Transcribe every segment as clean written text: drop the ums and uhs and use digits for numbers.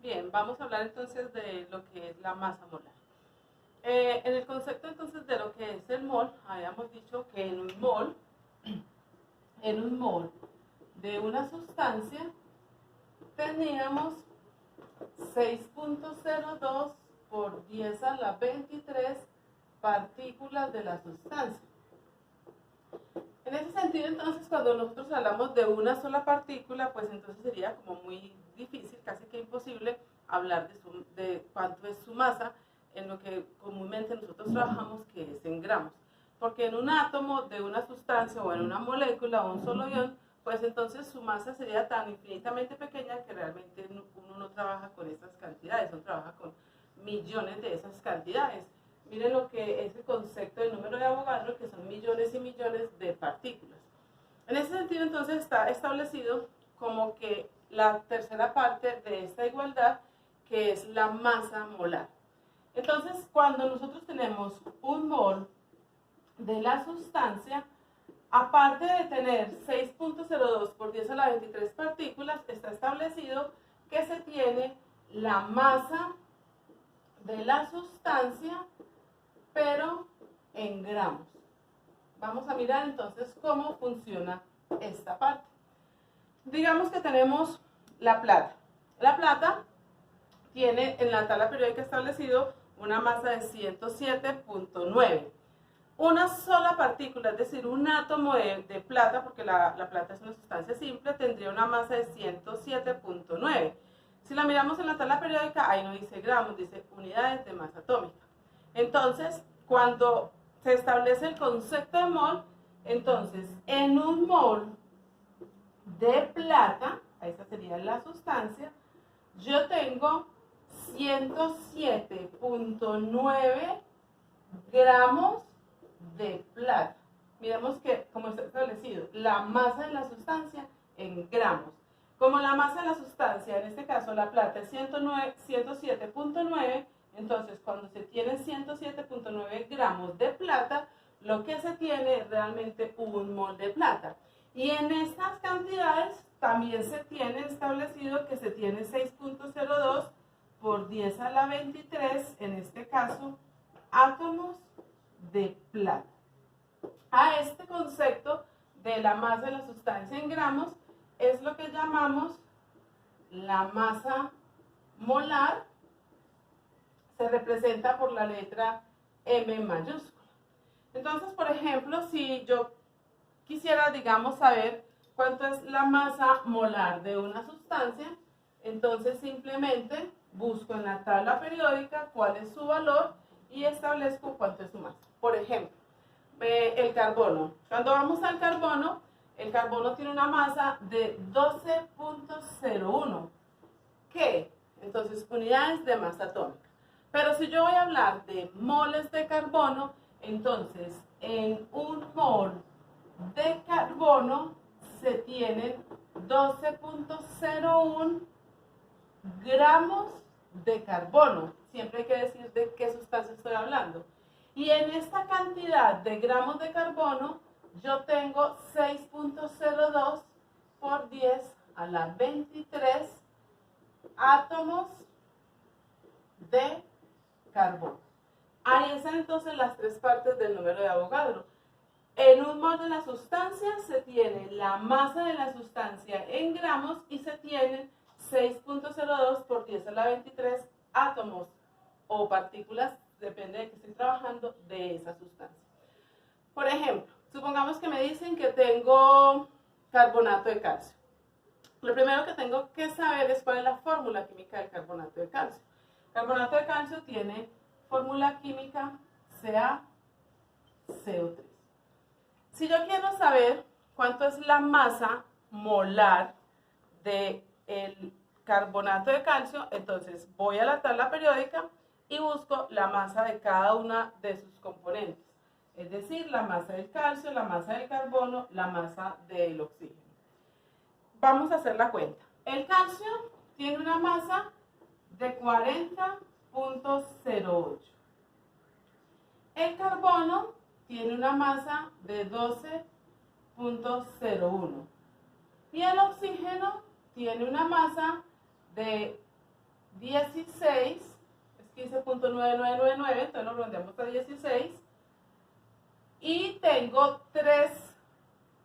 Bien, vamos a hablar entonces de lo que es la masa molar. En el concepto entonces de lo que es el mol, habíamos dicho que en un mol de una sustancia teníamos 6.02 por 10 a la 23 partículas de la sustancia. En ese sentido, entonces, cuando nosotros hablamos de una sola partícula, pues entonces sería como muy difícil, casi que imposible, hablar de cuánto es su masa en lo que comúnmente nosotros trabajamos, que es en gramos. Porque en un átomo de una sustancia o en una molécula o un solo ion, pues entonces su masa sería tan infinitamente pequeña que realmente uno no trabaja con esas cantidades, uno trabaja con millones de esas cantidades. Miren lo que es el concepto del número de Avogadro, que son millones y millones de partículas. En ese sentido, entonces, está establecido como que la tercera parte de esta igualdad, que es la masa molar. Entonces, cuando nosotros tenemos un mol de la sustancia, aparte de tener 6.02 por 10 a la 23 partículas, está establecido que se tiene la masa de la sustancia, pero en gramos. Vamos a mirar entonces cómo funciona esta parte. Digamos que tenemos la plata. La plata tiene en la tabla periódica establecido una masa de 107.9. Una sola partícula, es decir, un átomo de plata, porque la plata es una sustancia simple, tendría una masa de 107.9. Si la miramos en la tabla periódica, ahí no dice gramos, dice unidades de masa atómica. Entonces, cuando se establece el concepto de mol, entonces, en un mol de plata, esa sería la sustancia, yo tengo 107.9 gramos de plata. Miremos que, como está establecido, la masa de la sustancia en gramos. Como la masa de la sustancia, en este caso la plata, es 107.9, entonces cuando se tiene 107.9 gramos de plata, lo que se tiene es realmente un mol de plata. Y en estas cantidades también se tiene establecido que se tiene 6.02 por 10 a la 23, en este caso, átomos de plata. A este concepto de la masa de la sustancia en gramos es lo que llamamos la masa molar. Se representa por la letra M mayúscula. Entonces, por ejemplo, si yo quisiera, digamos, saber cuánto es la masa molar de una sustancia, entonces simplemente busco en la tabla periódica cuál es su valor y establezco cuánto es su masa. Por ejemplo, el carbono. Cuando vamos al carbono, el carbono tiene una masa de 12.01. ¿Qué? Entonces, unidades de masa atómica. Pero si yo voy a hablar de moles de carbono, entonces en un mol de carbono se tienen 12.01 gramos de carbono. Siempre hay que decir de qué sustancia estoy hablando. Y en esta cantidad de gramos de carbono, yo tengo 6.02 por 10 a la 23 átomos de carbono. Ahí están entonces las tres partes del número de Avogadro. En un mol de la sustancia se tiene la masa de la sustancia en gramos y se tienen 6.02 por 10 a la 23 átomos o partículas, depende de que estoy trabajando, de esa sustancia. Por ejemplo, supongamos que me dicen que tengo carbonato de calcio. Lo primero que tengo que saber es cuál es la fórmula química del carbonato de calcio. El carbonato de calcio tiene fórmula química CaCO3. Si yo quiero saber cuánto es la masa molar del carbonato de calcio, entonces voy a la tabla periódica y busco la masa de cada una de sus componentes. Es decir, la masa del calcio, la masa del carbono, la masa del oxígeno. Vamos a hacer la cuenta. El calcio tiene una masa de 40.08. El carbono tiene una masa de 12.01. Y el oxígeno tiene una masa de 16, es 15.9999, entonces lo redondeamos a 16. Y tengo 3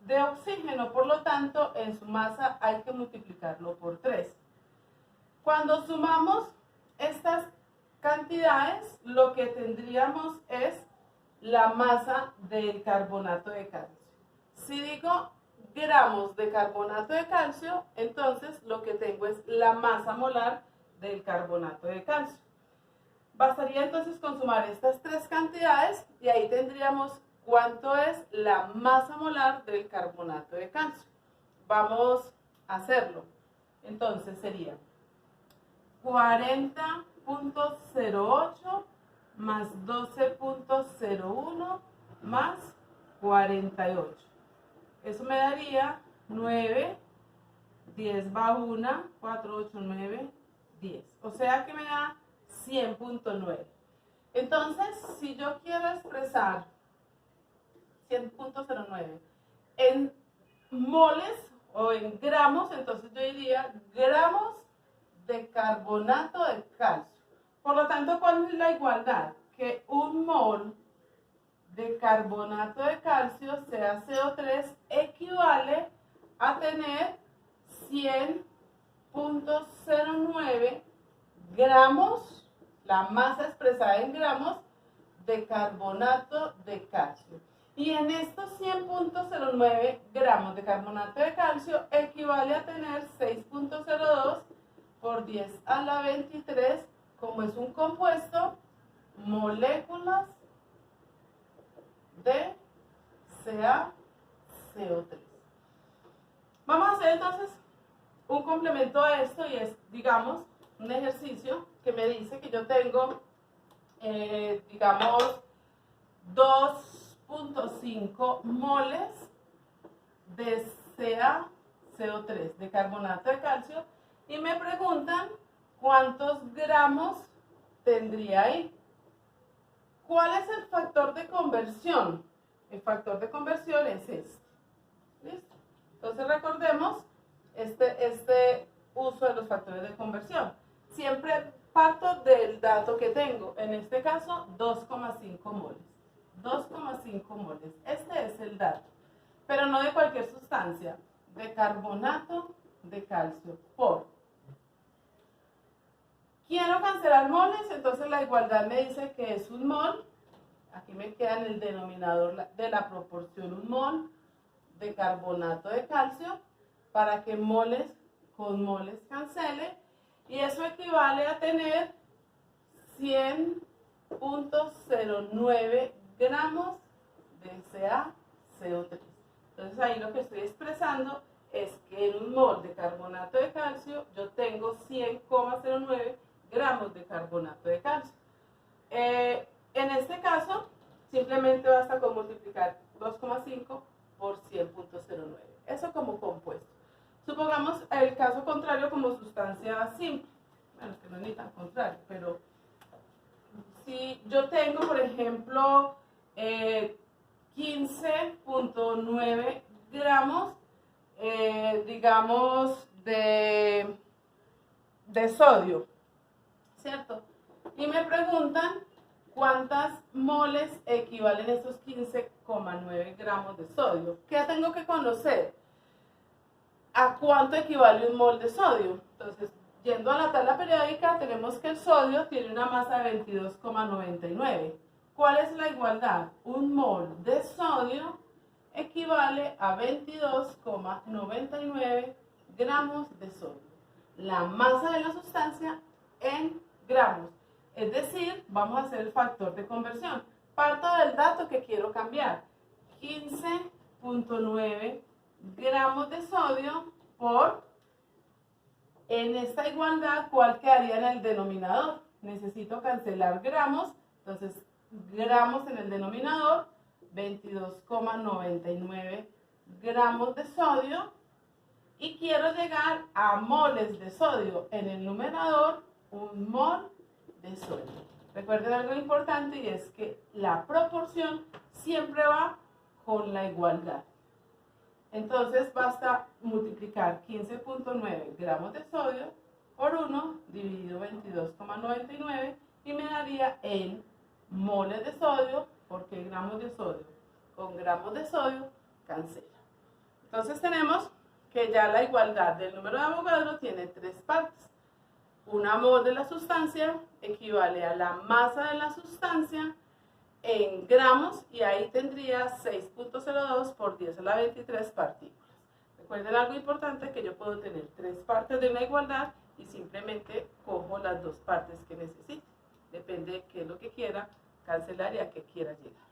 de oxígeno, por lo tanto, en su masa hay que multiplicarlo por 3. Cuando sumamos estas cantidades, lo que tendríamos es la masa del carbonato de calcio. Si digo gramos de carbonato de calcio, entonces lo que tengo es la masa molar del carbonato de calcio. Bastaría entonces con sumar estas 3 cantidades y ahí tendríamos cuánto es la masa molar del carbonato de calcio. Vamos a hacerlo. Entonces sería 40.08 más 12.01 más 48. Eso me daría 9, 10 va 1, 4, 8, 9, 10. O sea que me da 100.9. Entonces, si yo quiero expresar 100.09 en moles o en gramos, entonces yo diría gramos de carbonato de calcio. Por lo tanto, ¿cuál es la igualdad? Que un mol de carbonato de calcio, sea CO3, equivale a tener 100.09 gramos, la masa expresada en gramos, de carbonato de calcio. Y en estos 100.09 gramos de carbonato de calcio equivale a tener 6.02 por 10 a la 23, como es un compuesto, moléculas de CaCO3. Vamos a hacer entonces un complemento a esto y es, digamos, un ejercicio que me dice que yo tengo, digamos, 2.5 moles de CaCO3, de carbonato de calcio, y me preguntan cuántos gramos tendría ahí. ¿Cuál es el factor de conversión? El factor de conversión es este. ¿Listo? Entonces recordemos este uso de los factores de conversión. Siempre parto del dato que tengo, en este caso 2,5 moles. 2,5 moles, este es el dato, pero no de cualquier sustancia, de carbonato de calcio por. Quiero cancelar moles, entonces la igualdad me dice que es un mol, aquí me queda en el denominador de la proporción un mol de carbonato de calcio, para que moles con moles cancele, y eso equivale a tener 100.09 gramos de CaCO3. Entonces ahí lo que estoy expresando es que en un mol de carbonato de calcio yo tengo 100,09 gramos de carbonato de calcio. En este caso, simplemente basta con multiplicar 2,5 por 100.09. Eso como compuesto. Supongamos el caso contrario como sustancia simple. Bueno, que no es ni tan contrario, pero si yo tengo, por ejemplo, 15.9 gramos, digamos, de sodio, ¿cierto? Y me preguntan cuántas moles equivalen estos 15,9 gramos de sodio. ¿Qué tengo que conocer? ¿A cuánto equivale un mol de sodio? Entonces, yendo a la tabla periódica, tenemos que el sodio tiene una masa de 22,99. ¿Cuál es la igualdad? Un mol de sodio equivale a 22,99 gramos de sodio. La masa de la sustancia en gramos. Es decir, vamos a hacer el factor de conversión. Parto del dato que quiero cambiar. 15.9 gramos de sodio por, en esta igualdad, ¿cuál quedaría en el denominador? Necesito cancelar gramos, entonces gramos en el denominador, 22,99 gramos de sodio, y quiero llegar a moles de sodio. En el numerador, un mol de sodio. Recuerden algo importante, y es que la proporción siempre va con la igualdad. Entonces basta multiplicar 15.9 gramos de sodio por 1 dividido 22,99 y me daría en moles de sodio, porque gramos de sodio con gramos de sodio cancela. Entonces tenemos que ya la igualdad del número de Avogadro tiene tres partes. Una mol de la sustancia equivale a la masa de la sustancia en gramos y ahí tendría 6.02 por 10 a la 23 partículas. Recuerden algo importante, que yo puedo tener tres partes de una igualdad y simplemente cojo las dos partes que necesite. Depende de qué es lo que quiera cancelar y a qué quiera llegar.